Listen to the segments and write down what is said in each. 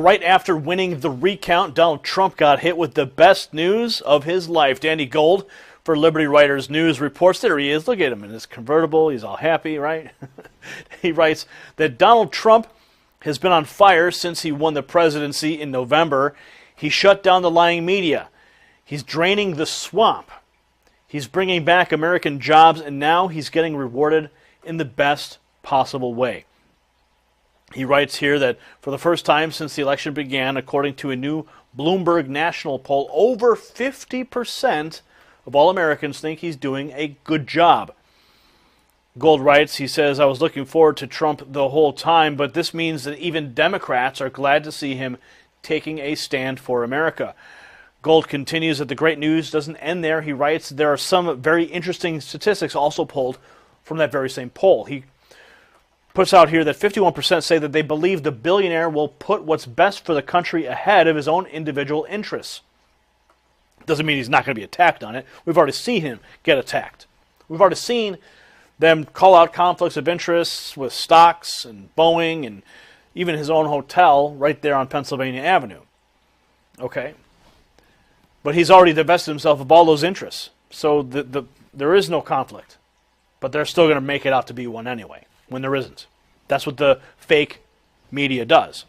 right after winning the recount, Donald Trump got hit with the best news of his life. Danny Gold for Liberty Writers News reports, there he is. Look at him in his convertible. He's all happy, right? He writes that Donald Trump has been on fire since he won the presidency in November. He shut down the lying media. He's draining the swamp. He's bringing back American jobs, and now he's getting rewarded in the best possible way. He writes here that for the first time since the election began, according to a new Bloomberg national poll, over 50% of all Americans think he's doing a good job. Gold writes, he says, I was looking forward to Trump the whole time, but this means that even Democrats are glad to see him taking a stand for America. Gold continues that the great news doesn't end there. He writes, there are some very interesting statistics also pulled from that very same poll. He puts out here that 51% say that they believe the billionaire will put what's best for the country ahead of his own individual interests. Doesn't mean he's not going to be attacked on it. We've already seen him get attacked. We've already seen them call out conflicts of interest with stocks and Boeing and even his own hotel right there on Pennsylvania Avenue. Okay? But he's already divested himself of all those interests. So there is no conflict. But they're still going to make it out to be one anyway, when there isn't. That's what the fake media does.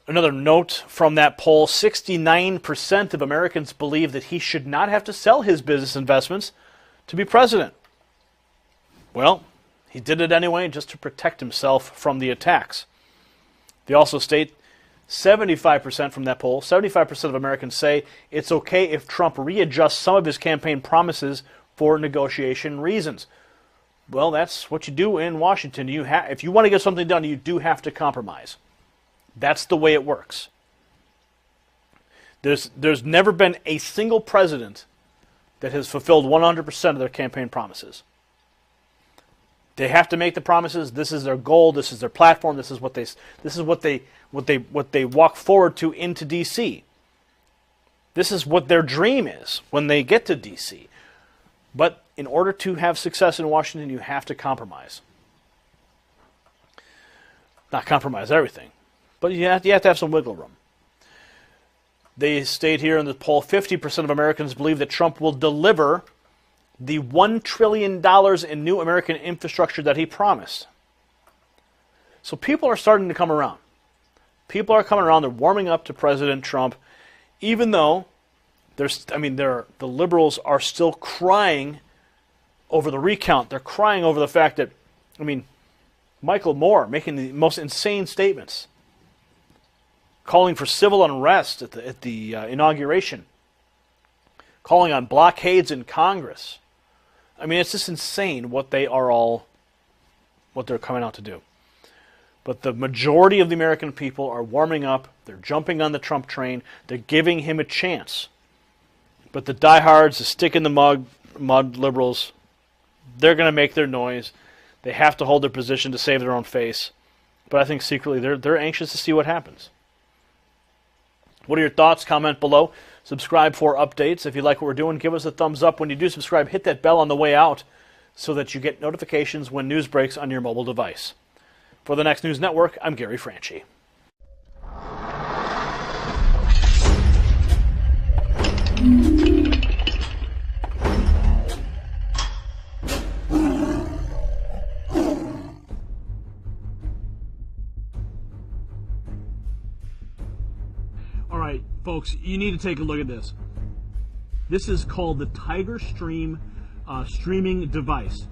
Another note from that poll, 69% of Americans believe that he should not have to sell his business investments to be president. Well, he did it anyway just to protect himself from the attacks. They also state 75% from that poll, 75% of Americans say it's okay if Trump readjusts some of his campaign promises for negotiation reasons. Well, that's what you do in Washington. If you want to get something done, you do have to compromise. That's the way it works. There's never been a single president that has fulfilled 100% of their campaign promises. They have to make the promises. This is their goal. This is their platform. This is what they walk forward to into D.C. This is what their dream is when they get to D.C. But in order to have success in Washington, you have to compromise. Not compromise everything, but you have to have some wiggle room. They state here in the poll, 50% of Americans believe that Trump will deliver the $1 trillion in new American infrastructure that he promised. So people are starting to come around. People are coming around. They're warming up to President Trump, even though the liberals are still crying over the recount. They're crying over the fact that, Michael Moore making the most insane statements, calling for civil unrest at the inauguration, calling on blockades in Congress. It's just insane what they're coming out to do. But the majority of the American people are warming up. They're jumping on the Trump train. They're giving him a chance. But the diehards, the stick-in-the-mud liberals, they're going to make their noise. They have to hold their position to save their own face. But I think secretly they're anxious to see what happens. What are your thoughts? Comment below. Subscribe for updates. If you like what we're doing, give us a thumbs up. When you do subscribe, hit that bell on the way out so that you get notifications when news breaks on your mobile device. For the Next News Network, I'm Gary Franchi. All right, folks, you need to take a look at this. This is called the Tiger Stream streaming device.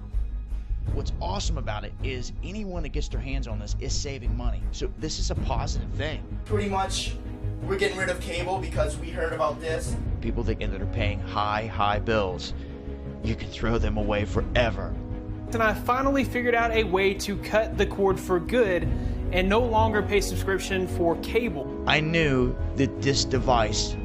What's awesome about it is anyone that gets their hands on this is saving money. So this is a positive thing. Pretty much, we're getting rid of cable because we heard about this. People that are paying high bills, you can throw them away forever. And I finally figured out a way to cut the cord for good and no longer pay subscription for cable. I knew that this device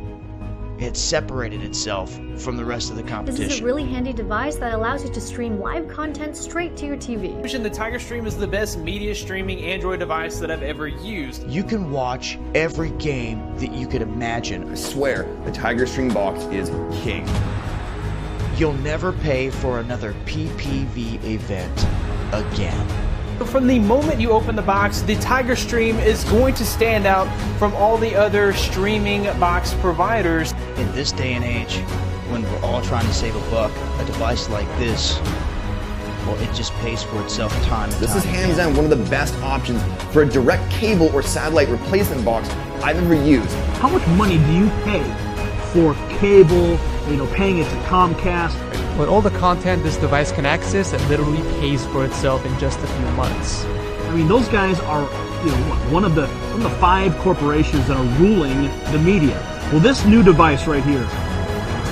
had separated itself from the rest of the competition. This is a really handy device that allows you to stream live content straight to your TV. The Tiger Stream is the best media streaming Android device that I've ever used. You can watch every game that you could imagine. I swear, the Tiger Stream box is king. You'll never pay for another PPV event again. From the moment you open the box, the Tiger Stream is going to stand out from all the other streaming box providers. In this day and age, when we're all trying to save a buck, a device like this, well, it just pays for itself time and This time is hands again. down one of the best options for a direct cable or satellite replacement box I've ever used. How much money do you pay for cable, paying it to Comcast? With all the content this device can access, it literally pays for itself in just a few months. I mean, those guys are, one of the 5 corporations that are ruling the media. Well, this new device right here,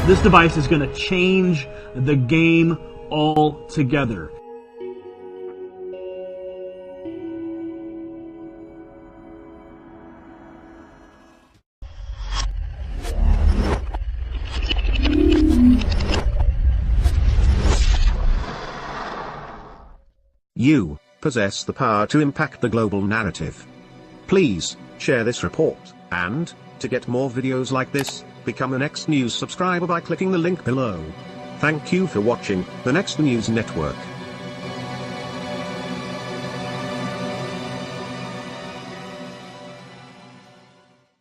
this device is going to change the game altogether. You possess the power to impact the global narrative. Please share this report, and to get more videos like this, become a Next News subscriber by clicking the link below. Thank you for watching the Next News Network.